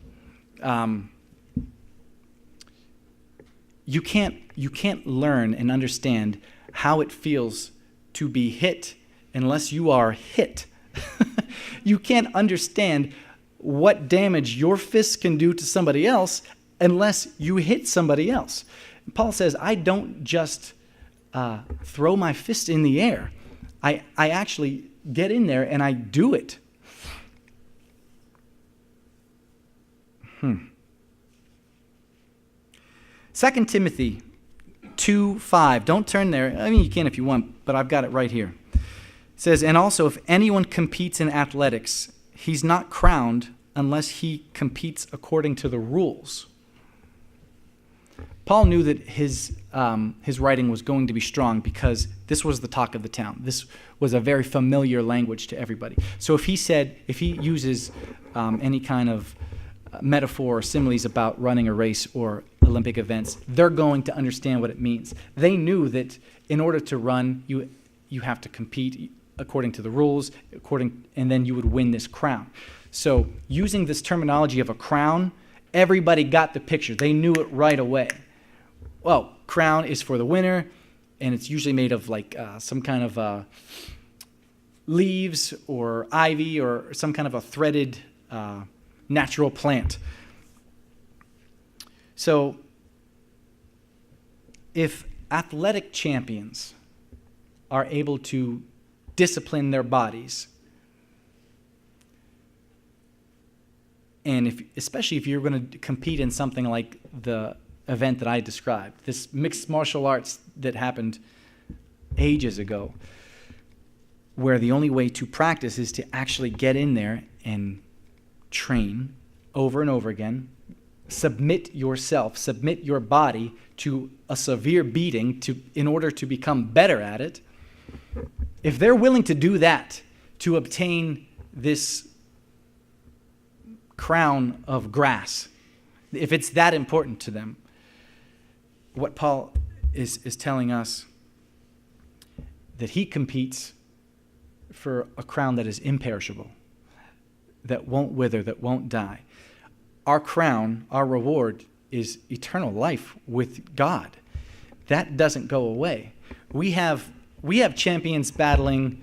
You can't learn and understand how it feels to be hit unless you are hit. You can't understand what damage your fists can do to somebody else unless you hit somebody else. Paul says, I don't just throw my fist in the air. I actually get in there and I do it. 2 Timothy 2:5. Don't turn there. I mean, you can if you want, but I've got it right here. It says, and also, if anyone competes in athletics, he's not crowned unless he competes according to the rules. Paul knew that his writing was going to be strong because this was the talk of the town. This was a very familiar language to everybody. So if he uses any kind of metaphor or similes about running a race or Olympic events, they're going to understand what it means. They knew that in order to run, you have to compete according to the rules, and then you would win this crown. So using this terminology of a crown, everybody got the picture. They knew it right away. Well, crown is for the winner, and it's usually made of like some kind of leaves or ivy or some kind of a threaded natural plant. So if athletic champions are able to discipline their bodies, and especially if you're going to compete in something like the event that I described, this mixed martial arts that happened ages ago, where the only way to practice is to actually get in there and train over and over again, submit your body to a severe beating in order to become better at it. If they're willing to do that to obtain this crown of grass, if it's that important to them, what Paul is telling us, that he competes for a crown that is imperishable, that won't wither, that won't die. Our crown, our reward, is eternal life with God. That doesn't go away. We have champions battling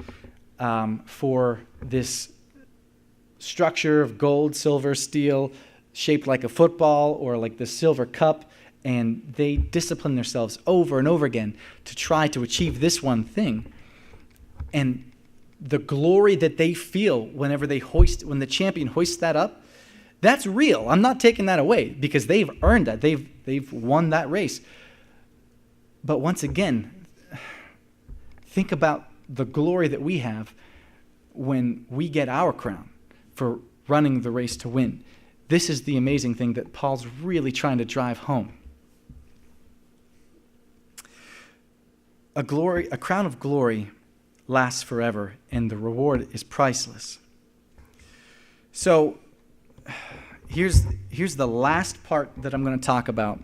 for this structure of gold, silver, steel, shaped like a football or like the silver cup, and they discipline themselves over and over again to try to achieve this one thing. And the glory that they feel when the champion hoists that up, that's real. I'm not taking that away because they've earned that. They've won that race. But once again, think about the glory that we have when we get our crown for running the race to win. This is the amazing thing that Paul's really trying to drive home. A crown of glory lasts forever, and the reward is priceless. So here's the last part that I'm going to talk about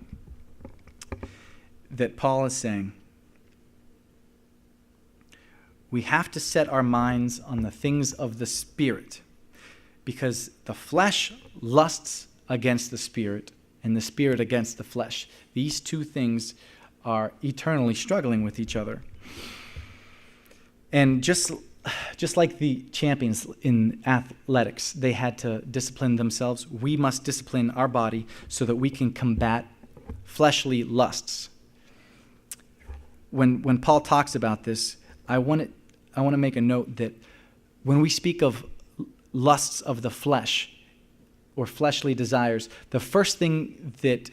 that Paul is saying. We have to set our minds on the things of the Spirit, because the flesh lusts against the Spirit and the Spirit against the flesh. These two things are eternally struggling with each other. And just like the champions in athletics, they had to discipline themselves. We must discipline our body so that we can combat fleshly lusts. When Paul talks about this, I want to make a note that when we speak of lusts of the flesh or fleshly desires, the first thing that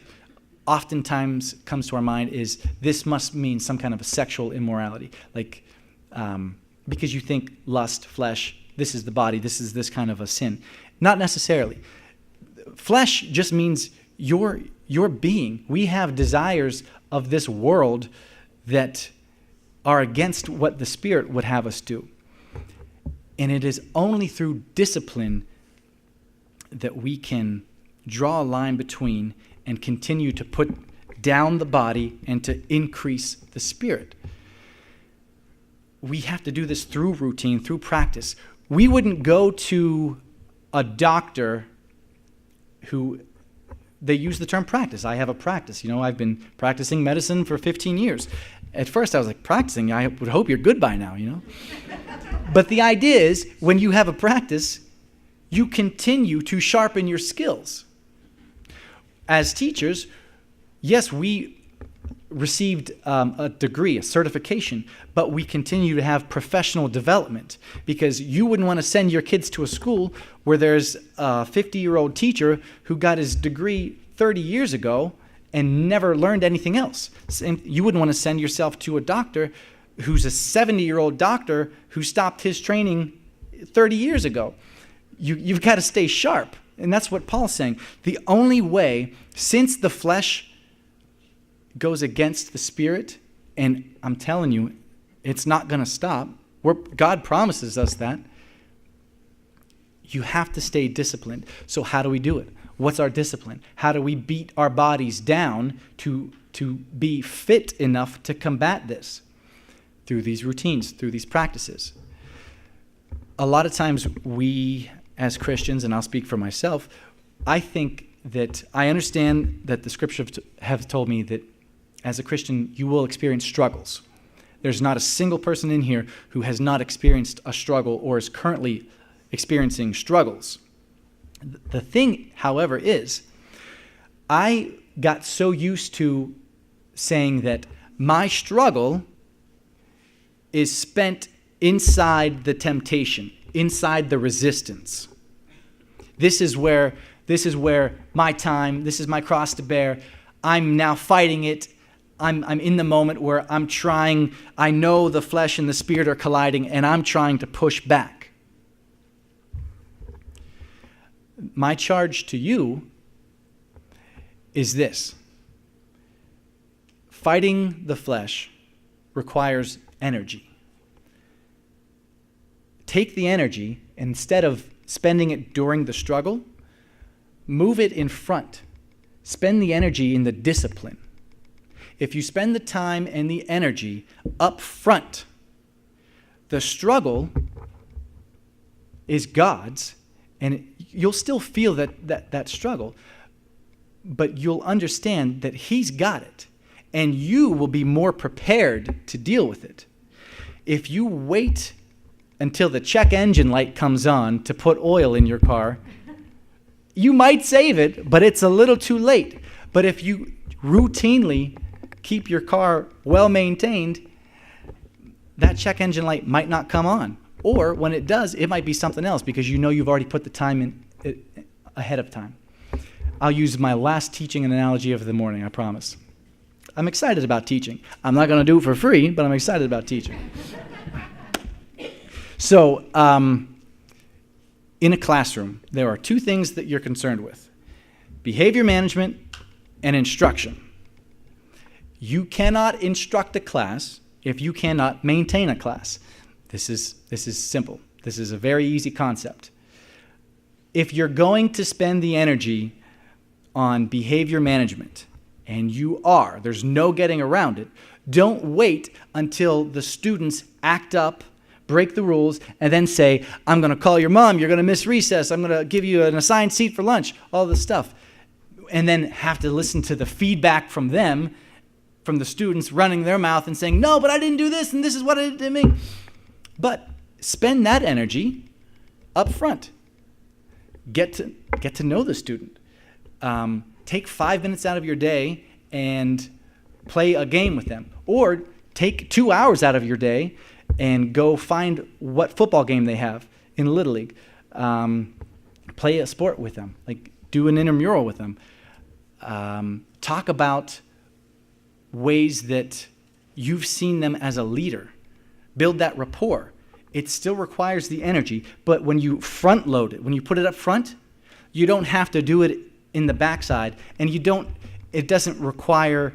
oftentimes comes to our mind is this must mean some kind of a sexual immorality. Because you think lust, flesh, this is the body, this is this kind of a sin. Not necessarily. Flesh just means your being. We have desires of this world that are against what the Spirit would have us do. And it is only through discipline that we can draw a line between and continue to put down the body and to increase the Spirit. We have to do this through routine, through practice. We wouldn't go to a doctor who, they use the term practice. I have a practice. I've been practicing medicine for 15 years. At first I was like, practicing? I would hope you're good by now, But the idea is, when you have a practice, you continue to sharpen your skills. As teachers, yes, we received a degree, a certification, but we continue to have professional development, because you wouldn't want to send your kids to a school where there's a 50-year-old teacher who got his degree 30 years ago and never learned anything else. You wouldn't want to send yourself to a doctor who's a 70-year-old doctor who stopped his training 30 years ago. You've got to stay sharp. And that's what Paul's saying. The only way, since the flesh goes against the Spirit, and I'm telling you, it's not going to stop. God promises us that. You have to stay disciplined. So how do we do it? What's our discipline? How do we beat our bodies down to be fit enough to combat this? Through these routines, through these practices. A lot of times we, as Christians, and I'll speak for myself, I think that I understand that the scriptures have told me that as a Christian, you will experience struggles. There's not a single person in here who has not experienced a struggle or is currently experiencing struggles. The thing, however, is I got so used to saying that my struggle is spent inside the temptation, inside the resistance. This is where my time, this is my cross to bear. I'm now fighting it. I'm in the moment where I'm trying, I know the flesh and the Spirit are colliding, and I'm trying to push back. My charge to you is this. Fighting the flesh requires energy. Take the energy, and instead of spending it during the struggle, move it in front. Spend the energy in the discipline. If you spend the time and the energy up front, the struggle is God's, and you'll still feel that struggle, but you'll understand that He's got it, and you will be more prepared to deal with it. If you wait until the check engine light comes on to put oil in your car, you might save it, but it's a little too late. But if you routinely keep your car well maintained, that check engine light might not come on. Or when it does, it might be something else because you know you've already put the time in ahead of time. I'll use my last teaching analogy of the morning, I promise. I'm excited about teaching. I'm not going to do it for free, but I'm excited about teaching. So, in a classroom, there are two things that you're concerned with: behavior management and instruction. You cannot instruct a class if you cannot maintain a class. This is simple. This is a very easy concept. If you're going to spend the energy on behavior management, and you are, there's no getting around it, don't wait until the students act up, break the rules, and then say, I'm going to call your mom, you're going to miss recess, I'm going to give you an assigned seat for lunch, all this stuff. And then have to listen to the feedback from them, from the students running their mouth and saying, no, but I didn't do this, and this is what I did to me. But spend that energy up front. Get to know the student. Take 5 minutes out of your day and play a game with them. Or take 2 hours out of your day and go find what football game they have in Little League. Play a sport with them. Like, do an intramural with them. Talk about ways that you've seen them as a leader. Build that rapport. It still requires the energy, but when you front load it, when you put it up front, you don't have to do it in the backside, and it doesn't require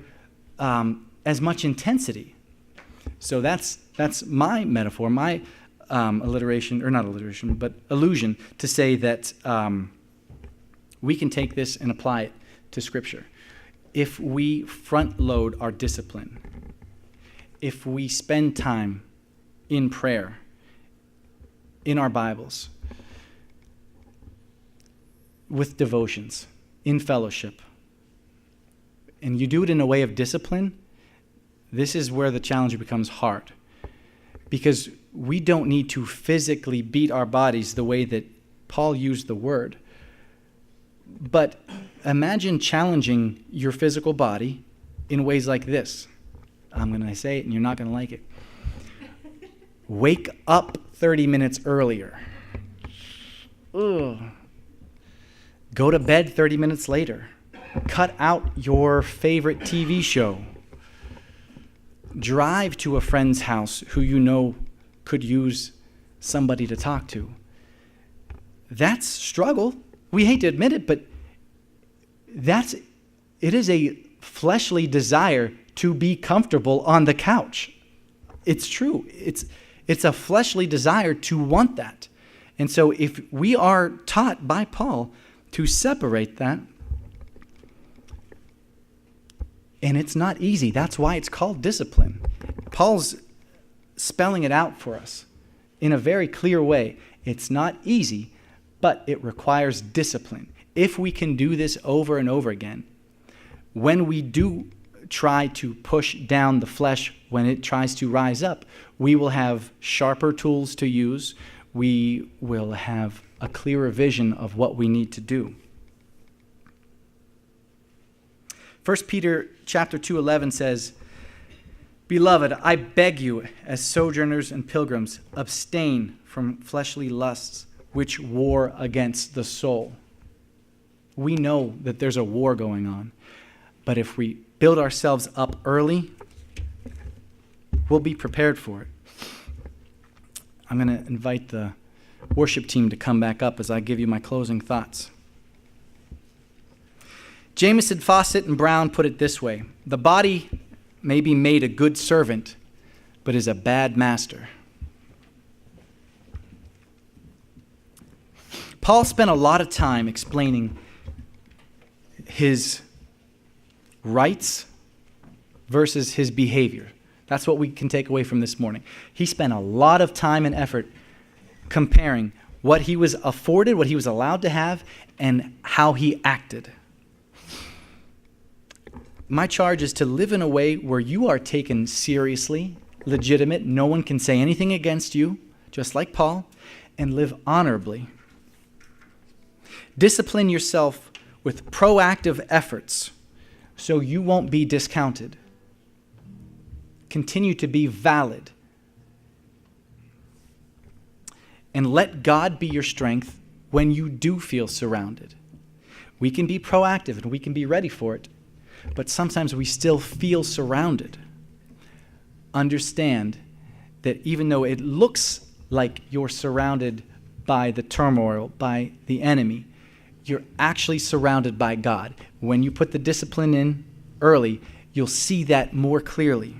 as much intensity. So that's my metaphor, my allusion to say that we can take this and apply it to Scripture. If we front load our discipline, if we spend time in prayer, in our Bibles, with devotions, in fellowship, and you do it in a way of discipline, this is where the challenge becomes hard. Because we don't need to physically beat our bodies the way that Paul used the word. But imagine challenging your physical body in ways like this. I'm going to say it and you're not going to like it. Wake up 30 minutes earlier. Ugh. Go to bed 30 minutes later. Cut out your favorite TV show. Drive to a friend's house who you know could use somebody to talk to. That's struggle. We hate to admit it, but it is a fleshly desire to be comfortable on the couch. It's true. It's a fleshly desire to want that. And so if we are taught by Paul to separate that, and it's not easy. That's why it's called discipline. Paul's spelling it out for us in a very clear way. It's not easy, but it requires discipline. If we can do this over and over again, when we do try to push down the flesh, when it tries to rise up, we will have sharper tools to use. We will have a clearer vision of what we need to do. 1 Peter chapter 2:11 says, Beloved, I beg you, as sojourners and pilgrims, abstain from fleshly lusts which war against the soul. We know that there's a war going on, but if we build ourselves up early, we'll be prepared for it. I'm going to invite the worship team to come back up as I give you my closing thoughts. Jamieson, Fawcett, and Brown put it this way: the body may be made a good servant, but is a bad master. Paul spent a lot of time explaining his rights versus his behavior. That's what we can take away from this morning. He spent a lot of time and effort comparing what he was afforded, what he was allowed to have, and how he acted. My charge is to live in a way where you are taken seriously, legitimate, no one can say anything against you, just like Paul, and live honorably. Discipline yourself with proactive efforts so you won't be discounted. Continue to be valid. And let God be your strength when you do feel surrounded. We can be proactive and we can be ready for it, but sometimes we still feel surrounded. Understand that even though it looks like you're surrounded by the turmoil, by the enemy, you're actually surrounded by God. When you put the discipline in early, you'll see that more clearly.